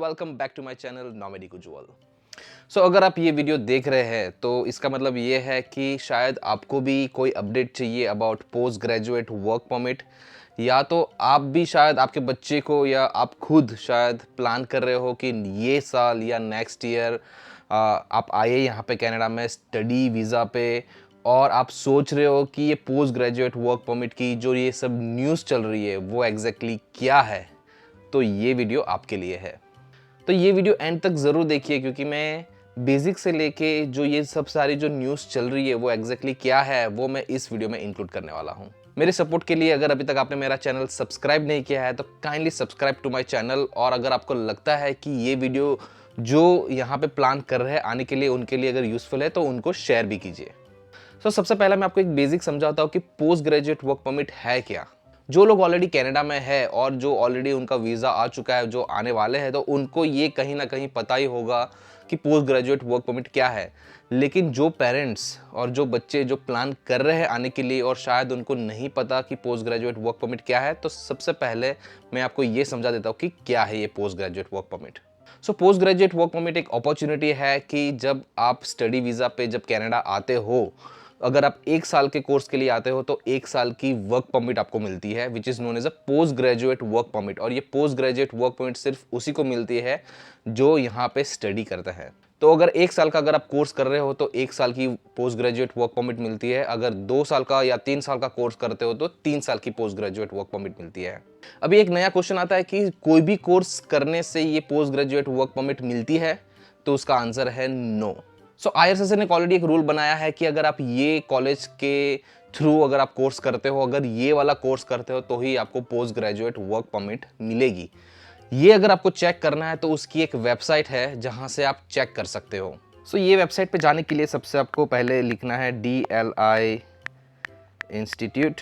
Welcome back to my channel नॉमेडी कुजूअल। अगर आप ये वीडियो देख रहे हैं तो इसका मतलब ये है कि शायद आपको भी कोई अपडेट चाहिए about post graduate work permit, या तो आप भी शायद आपके बच्चे को या आप खुद शायद प्लान कर रहे हो कि ये साल या नेक्स्ट ईयर आप आए यहाँ पे कनाडा में स्टडी वीज़ा पे, और आप सोच रहे हो कि ये पोस्ट ग्रेजुएट वर्क परमिट की जो ये सब न्यूज़ चल रही है वो एग्जैक्टली क्या है। तो ये वीडियो आपके लिए है। तो ये वीडियो एंड तक ज़रूर देखिए, क्योंकि मैं बेसिक से लेके जो ये सब सारी जो न्यूज़ चल रही है वो एग्जैक्टली क्या है वो मैं इस वीडियो में इंक्लूड करने वाला हूँ। मेरे सपोर्ट के लिए अगर अभी तक आपने मेरा चैनल सब्सक्राइब नहीं किया है तो kindly subscribe to my channel, और अगर आपको लगता है कि ये वीडियो जो यहाँ पे प्लान कर रहे हैं आने के लिए उनके लिए अगर यूज़फुल है तो उनको शेयर भी कीजिए। सबसे पहले मैं आपको एक बेसिक समझाता हूँ कि पोस्ट ग्रेजुएट वर्क परमिट है क्या। जो लोग ऑलरेडी कनाडा में है और जो ऑलरेडी उनका वीज़ा आ चुका है, जो आने वाले हैं, तो उनको ये कहीं ना कहीं पता ही होगा कि पोस्ट ग्रेजुएट वर्क परमिट क्या है। लेकिन जो पेरेंट्स और जो बच्चे जो प्लान कर रहे हैं आने के लिए और शायद उनको नहीं पता कि पोस्ट ग्रेजुएट वर्क परमिट क्या है, तो सबसे पहले मैं आपको ये समझा देता हूँ कि क्या है ये post graduate work permit. Post graduate work permit एक अपॉर्चुनिटी है कि जब आप स्टडी वीज़ा पे जब कनाडा आते हो, अगर आप 1 साल के कोर्स के लिए आते हो तो 1 साल की वर्क परमिट आपको मिलती है, which is known as a post graduate work permit. और ये पोस्ट ग्रेजुएट वर्क परमिट सिर्फ उसी को मिलती है जो यहाँ पे स्टडी करते हैं। तो अगर 1 साल का अगर आप कोर्स कर रहे हो तो 1 साल की पोस्ट ग्रेजुएट वर्क परमिट मिलती है। अगर 2 साल का या 3 साल का कोर्स करते हो तो 3 साल की पोस्ट ग्रेजुएट वर्क परमिट मिलती है। अभी एक नया क्वेश्चन आता है कि कोई भी कोर्स करने से ये पोस्ट ग्रेजुएट वर्क परमिट मिलती है, तो उसका आंसर है नो। IRCC ने ऑलरेडी एक रूल बनाया है कि अगर आप ये कॉलेज के थ्रू अगर आप कोर्स करते हो, अगर ये वाला कोर्स करते हो तो ही आपको पोस्ट ग्रेजुएट वर्क परमिट मिलेगी। ये अगर आपको चेक करना है तो उसकी एक वेबसाइट है जहां से आप चेक कर सकते हो। ये वेबसाइट पे जाने के लिए सबसे आपको पहले लिखना है DLI इंस्टीट्यूट।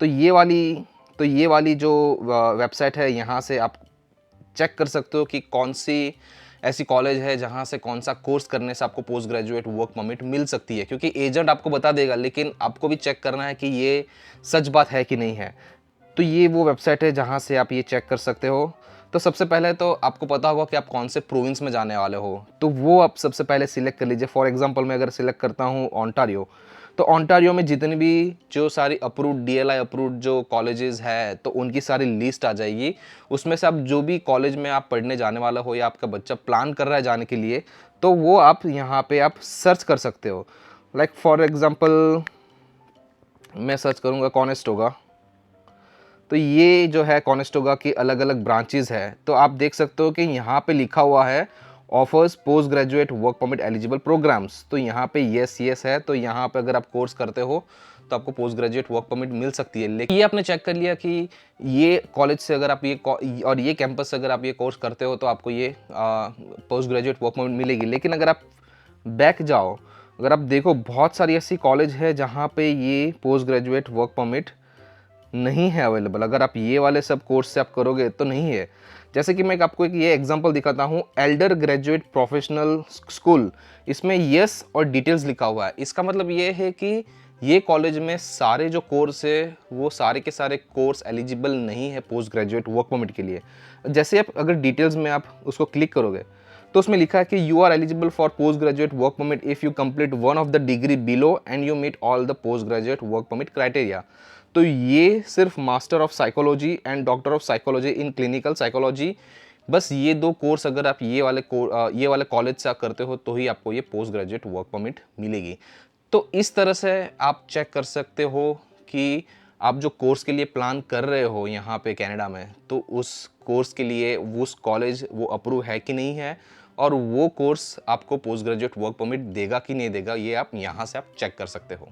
तो ये वाली जो वेबसाइट है, यहाँ से आप चेक कर सकते हो कि कौन सी ऐसी कॉलेज है जहाँ से कौन सा कोर्स करने से आपको पोस्ट ग्रेजुएट वर्क परमिट मिल सकती है। क्योंकि एजेंट आपको बता देगा, लेकिन आपको भी चेक करना है कि ये सच बात है कि नहीं है। तो ये वो वेबसाइट है जहाँ से आप ये चेक कर सकते हो। तो सबसे पहले तो आपको पता होगा कि आप कौन से प्रोविंस में जाने वाले हो, तो वो आप सबसे पहले सिलेक्ट कर लीजिए। फॉर एग्जांपल मैं अगर सिलेक्ट करता हूँ ओंटारियो, तो ओंटारियो में जितनी भी जो सारी अप्रूव्ड DLI अप्रूव्ड जो कॉलेजेस है तो उनकी सारी लिस्ट आ जाएगी। उसमें से आप जो भी कॉलेज में आप पढ़ने जाने वाला हो या आपका बच्चा प्लान कर रहा है जाने के लिए, तो वो आप यहाँ पे आप सर्च कर सकते हो। लाइक फॉर एग्जांपल मैं सर्च करूँगा कॉनेस्टोगा, तो ये जो है कॉनेस्टोगा की अलग अलग ब्रांचेस है। तो आप देख सकते हो कि यहाँ पे लिखा हुआ है offers post graduate work permit eligible programmes. तो यहाँ पे यस है। तो यहाँ पे अगर आप कोर्स करते हो तो आपको पोस्ट ग्रेजुएट वर्क परमिट मिल सकती है। लेकिन ये आपने चेक कर लिया कि ये कॉलेज से अगर आप ये कैंपस से अगर आप ये कोर्स करते हो तो आपको ये पोस्ट ग्रेजुएट वर्क परमिट मिलेगी। लेकिन अगर आप बैक जाओ, अगर आप देखो, बहुत सारी ऐसी कॉलेज है जहाँ पे ये पोस्ट ग्रेजुएट वर्क परमिट नहीं है अवेलेबल। अगर आप ये वाले सब कोर्स से आप करोगे तो नहीं है। जैसे कि मैं आपको एक ये एग्जांपल दिखाता हूँ, एल्डर ग्रेजुएट प्रोफेशनल स्कूल, इसमें यस और डिटेल्स लिखा हुआ है। इसका मतलब ये है कि ये कॉलेज में सारे जो कोर्स है वो सारे के सारे कोर्स एलिजिबल नहीं है पोस्ट ग्रेजुएट वर्क परमिट के लिए। जैसे आप अगर डिटेल्स में आप उसको क्लिक करोगे तो उसमें लिखा है कि you are eligible for post graduate work permit if you complete one of the degree below and you meet all the post graduate work permit criteria. तो ये सिर्फ master of psychology and doctor of psychology in clinical psychology, बस ये 2 course अगर आप ये वाले college से आप करते हो तो ही आपको ये पोस्ट ग्रेजुएट वर्क परमिट मिलेगी। तो इस तरह से आप चेक कर सकते हो कि आप जो कोर्स के लिए प्लान कर रहे हो यहाँ पे कनाडा में, तो उस कोर्स के लिए उस कॉलेज वो अप्रूव है कि नहीं है, और वो कोर्स आपको पोस्ट ग्रेजुएट वर्क परमिट देगा कि नहीं देगा, ये आप यहाँ से आप चेक कर सकते हो।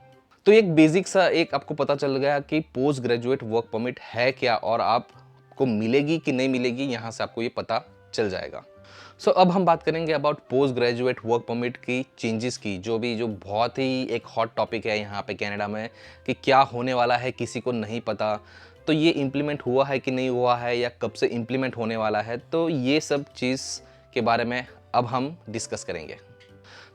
तो एक बेसिक सा एक आपको पता चल गया कि पोस्ट ग्रेजुएट वर्क परमिट है क्या और आपको मिलेगी कि नहीं मिलेगी, यहाँ से आपको ये पता चल जाएगा। अब हम बात करेंगे about post graduate work permit की चेंजेस की, जो बहुत ही एक हॉट टॉपिक है यहाँ पे कनाडा में कि क्या होने वाला है किसी को नहीं पता। तो ये इम्प्लीमेंट हुआ है कि नहीं हुआ है या कब से इम्प्लीमेंट होने वाला है, तो ये सब चीज़ के बारे में अब हम डिस्कस करेंगे।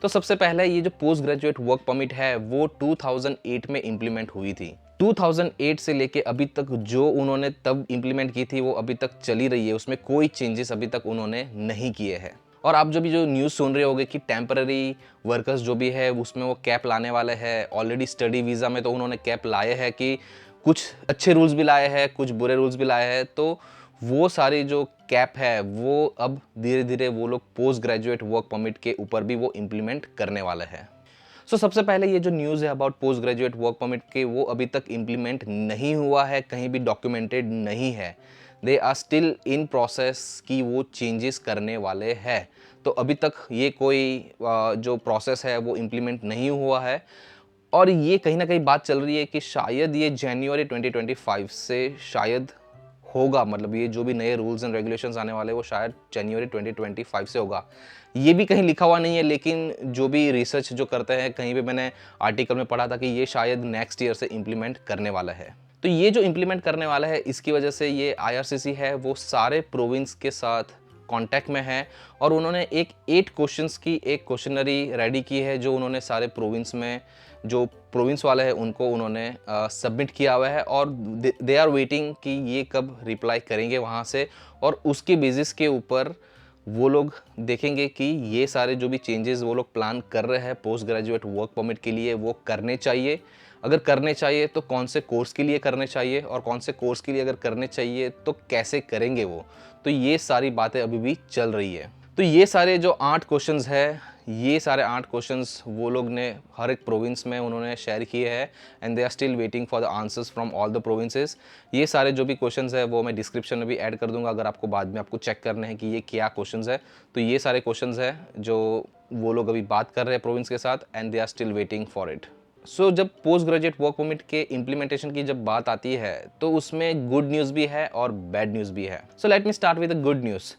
तो सबसे पहले ये जो पोस्ट ग्रेजुएट वर्क परमिट है वो 2008 में इम्प्लीमेंट हुई थी। 2008 से लेके अभी तक जो उन्होंने तब इम्प्लीमेंट की थी वो अभी तक चली रही है, उसमें कोई चेंजेस अभी तक उन्होंने नहीं किए हैं। और आप जो भी जो न्यूज़ सुन रहे होगे कि टेम्पररी वर्कर्स जो भी है उसमें वो कैप लाने वाले हैं, ऑलरेडी स्टडी वीज़ा में तो उन्होंने कैप लाए हैं कि कुछ अच्छे रूल्स भी लाए हैं, कुछ बुरे रूल्स भी लाए हैं। तो वो सारी जो कैप है वो अब धीरे धीरे वो लोग पोस्ट ग्रेजुएट वर्क परमिट के ऊपर भी वो इम्प्लीमेंट करने वाले हैं। सबसे पहले ये जो न्यूज़ है about post graduate work permit के, वो अभी तक इम्प्लीमेंट नहीं हुआ है, कहीं भी डॉक्यूमेंटेड नहीं है। They are still in process कि वो चेंजेस करने वाले हैं। तो अभी तक ये कोई जो प्रोसेस है वो इम्प्लीमेंट नहीं हुआ है। और ये कहीं ना कहीं बात चल रही है कि शायद ये जनवरी 2025 से शायद होगा, मतलब ये जो भी नए रूल्स एंड रेगुलेशंस आने वाले हैं वो शायद जनवरी 2025 से होगा। ये भी कहीं लिखा हुआ नहीं है, लेकिन जो भी रिसर्च जो करते हैं, कहीं पे मैंने आर्टिकल में पढ़ा था कि ये शायद नेक्स्ट ईयर से इम्प्लीमेंट करने वाला है। तो ये जो इम्प्लीमेंट करने वाला है इसकी वजह से ये IRCC है वो सारे प्रोविंस के साथ कांटेक्ट में है और उन्होंने एक 8 क्वेश्चंस की एक क्वेश्चनरी रेडी की है जो उन्होंने सारे प्रोविंस में जो प्रोविंस वाले हैं उनको उन्होंने सबमिट किया हुआ है और दे आर वेटिंग कि ये कब रिप्लाई करेंगे वहाँ से, और उसके बेसिस के ऊपर वो लोग देखेंगे कि ये सारे जो भी चेंजेस वो लोग प्लान कर रहे हैं पोस्ट ग्रेजुएट वर्क परमिट के लिए वो करने चाहिए। अगर करने चाहिए तो कौन से कोर्स के लिए करने चाहिए, और कौन से कोर्स के लिए अगर करने चाहिए तो कैसे करेंगे वो। तो ये सारी बातें अभी भी चल रही है। तो ये सारे जो 8 क्वेश्चंस है, ये सारे 8 क्वेश्चंस वो लोग ने हर एक प्रोविंस में उन्होंने शेयर किए हैं and they are still waiting for the answers from all the provinces. ये सारे जो भी क्वेश्चंस है वो मैं डिस्क्रिप्शन में भी ऐड कर दूंगा, अगर आपको बाद में आपको चेक करने हैं कि ये क्या क्वेश्चंस है। तो ये सारे क्वेश्चंस है जो वो लोग अभी बात कर रहे हैं प्रोविंस के साथ and they are still waiting for it. जब पोस्ट ग्रेजुएट वर्क परमिट के इम्प्लीमेंटेशन की जब बात आती है तो उसमें गुड न्यूज़ भी है और बैड न्यूज़ भी है। Let me start with the good news.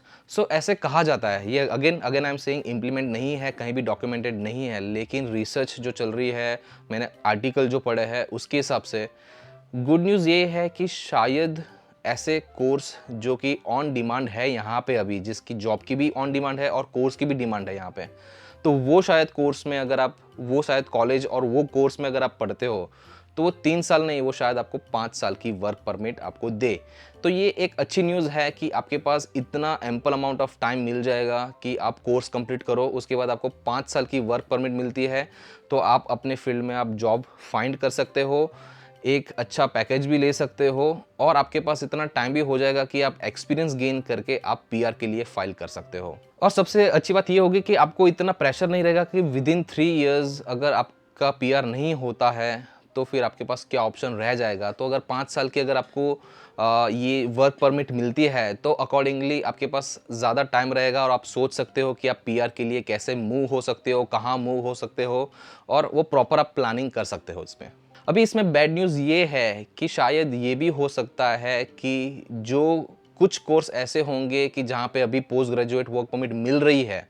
ऐसे कहा जाता है, ये again I am saying implement नहीं है, कहीं भी डॉक्यूमेंटेड नहीं है, लेकिन रिसर्च जो चल रही है, मैंने आर्टिकल जो पढ़े हैं उसके हिसाब से गुड न्यूज़ ये है कि शायद ऐसे कोर्स जो कि ऑन डिमांड है यहाँ पे अभी, जिसकी जॉब की भी ऑन डिमांड है और कोर्स की भी डिमांड है यहाँ पे, तो वो शायद कोर्स में अगर आप वो शायद कॉलेज और वो कोर्स में अगर आप पढ़ते हो तो वो 3 साल नहीं, वो शायद आपको 5 साल की वर्क परमिट आपको दे। तो ये एक अच्छी न्यूज़ है कि आपके पास इतना एम्पल अमाउंट ऑफ टाइम मिल जाएगा कि आप कोर्स कंप्लीट करो, उसके बाद आपको 5 साल की वर्क परमिट मिलती है, तो आप अपने फील्ड में आप जॉब फाइंड कर सकते हो, एक अच्छा पैकेज भी ले सकते हो, और आपके पास इतना टाइम भी हो जाएगा कि आप एक्सपीरियंस गेन करके आप PR के लिए फाइल कर सकते हो। और सबसे अच्छी बात ये होगी कि आपको इतना प्रेशर नहीं रहेगा कि विदिन 3 इयर्स अगर आपका PR नहीं होता है तो फिर आपके पास क्या ऑप्शन रह जाएगा। तो अगर 5 साल की अगर आपको ये वर्क परमिट मिलती है तो अकॉर्डिंगली आपके पास ज़्यादा टाइम रहेगा और आप सोच सकते हो कि आप PR के लिए कैसे मूव हो सकते हो, कहाँ मूव हो सकते हो, और वो प्रॉपर आप प्लानिंग कर सकते हो इसमें। अभी इसमें बैड न्यूज़ ये है कि शायद ये भी हो सकता है कि जो कुछ कोर्स ऐसे होंगे कि जहाँ पे अभी पोस्ट ग्रेजुएट वर्क परमिट मिल रही है,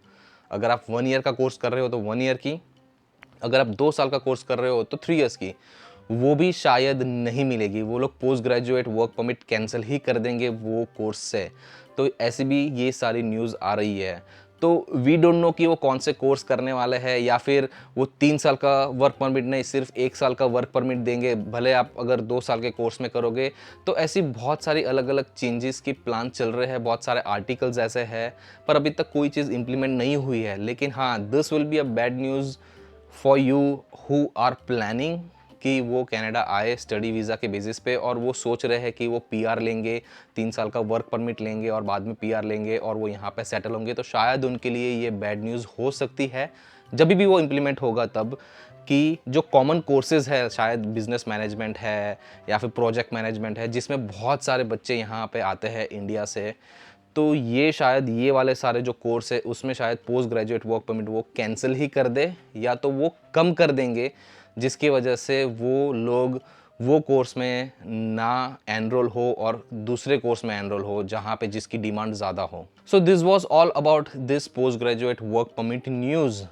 अगर आप 1 ईयर का कोर्स कर रहे हो तो 1 ईयर की, अगर आप 2 साल का कोर्स कर रहे हो तो 3 इयर्स की, वो भी शायद नहीं मिलेगी। वो लोग post graduate work permit cancel ही कर देंगे वो कोर्स से। तो ऐसी भी ये सारी न्यूज़ आ रही है। तो वी डोंट नो कि वो कौन से कोर्स करने वाले हैं, या फिर वो 3 साल का वर्क परमिट नहीं सिर्फ 1 साल का वर्क परमिट देंगे, भले आप अगर 2 साल के कोर्स में करोगे। तो ऐसी बहुत सारी अलग अलग चेंजेस की प्लान चल रहे हैं, बहुत सारे आर्टिकल्स ऐसे हैं, पर अभी तक कोई चीज़ इम्प्लीमेंट नहीं हुई है। लेकिन हाँ, this will be a bad news for you who are planning कि वो कनाडा आए स्टडी वीज़ा के बेसिस पे, और वो सोच रहे हैं कि वो PR लेंगे, 3 साल का वर्क परमिट लेंगे और बाद में PR लेंगे और वो यहाँ पे सेटल होंगे। तो शायद उनके लिए ये बैड न्यूज़ हो सकती है जब भी वो इम्प्लीमेंट होगा तब, कि जो कॉमन कोर्सेज़ है, शायद बिजनेस मैनेजमेंट है या फिर प्रोजेक्ट मैनेजमेंट है, जिसमें बहुत सारे बच्चे यहाँ पे आते हैं इंडिया से, तो ये शायद ये वाले सारे जो कोर्स है उसमें शायद पोस्ट ग्रेजुएट वर्क परमिट वो कैंसिल ही कर दे, या तो वो कम कर देंगे, जिसकी वजह से वो लोग वो कोर्स में ना एनरोल हो और दूसरे कोर्स में एनरोल हो जहाँ पे जिसकी डिमांड ज़्यादा हो। So this was all about this post graduate work permit news.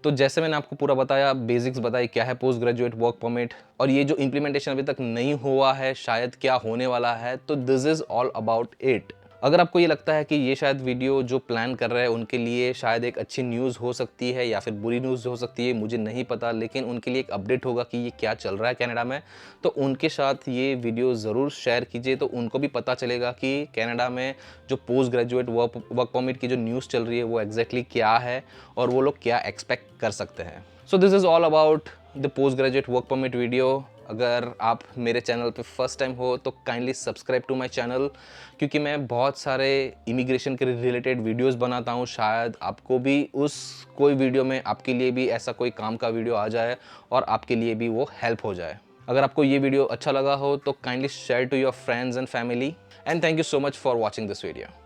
तो जैसे मैंने आपको पूरा बताया, बेसिक्स बताई क्या है पोस्ट ग्रेजुएट वर्क परमिट, और ये जो इम्प्लीमेंटेशन अभी तक नहीं हुआ है, शायद क्या होने वाला है, तो this is all about it. अगर आपको ये लगता है कि ये शायद वीडियो जो प्लान कर रहे हैं उनके लिए शायद एक अच्छी न्यूज़ हो सकती है या फिर बुरी न्यूज़ हो सकती है, मुझे नहीं पता, लेकिन उनके लिए एक अपडेट होगा कि ये क्या चल रहा है कनाडा में, तो उनके साथ ये वीडियो ज़रूर शेयर कीजिए, तो उनको भी पता चलेगा कि कनाडा में जो पोस्ट ग्रेजुएट वर्क परमिट की जो न्यूज़ चल रही है वो एग्जैक्टली क्या है और वो लोग क्या एक्सपेक्ट कर सकते हैं। So this is all about the post graduate work permit video. अगर आप मेरे चैनल पे फर्स्ट टाइम हो तो kindly subscribe to my channel, क्योंकि मैं बहुत सारे इमिग्रेशन के रिलेटेड वीडियोस बनाता हूँ। शायद आपको भी उस कोई वीडियो में आपके लिए भी ऐसा कोई काम का वीडियो आ जाए और आपके लिए भी वो हेल्प हो जाए। अगर आपको ये वीडियो अच्छा लगा हो तो kindly share to your friends and family, and thank you so much for watching this video.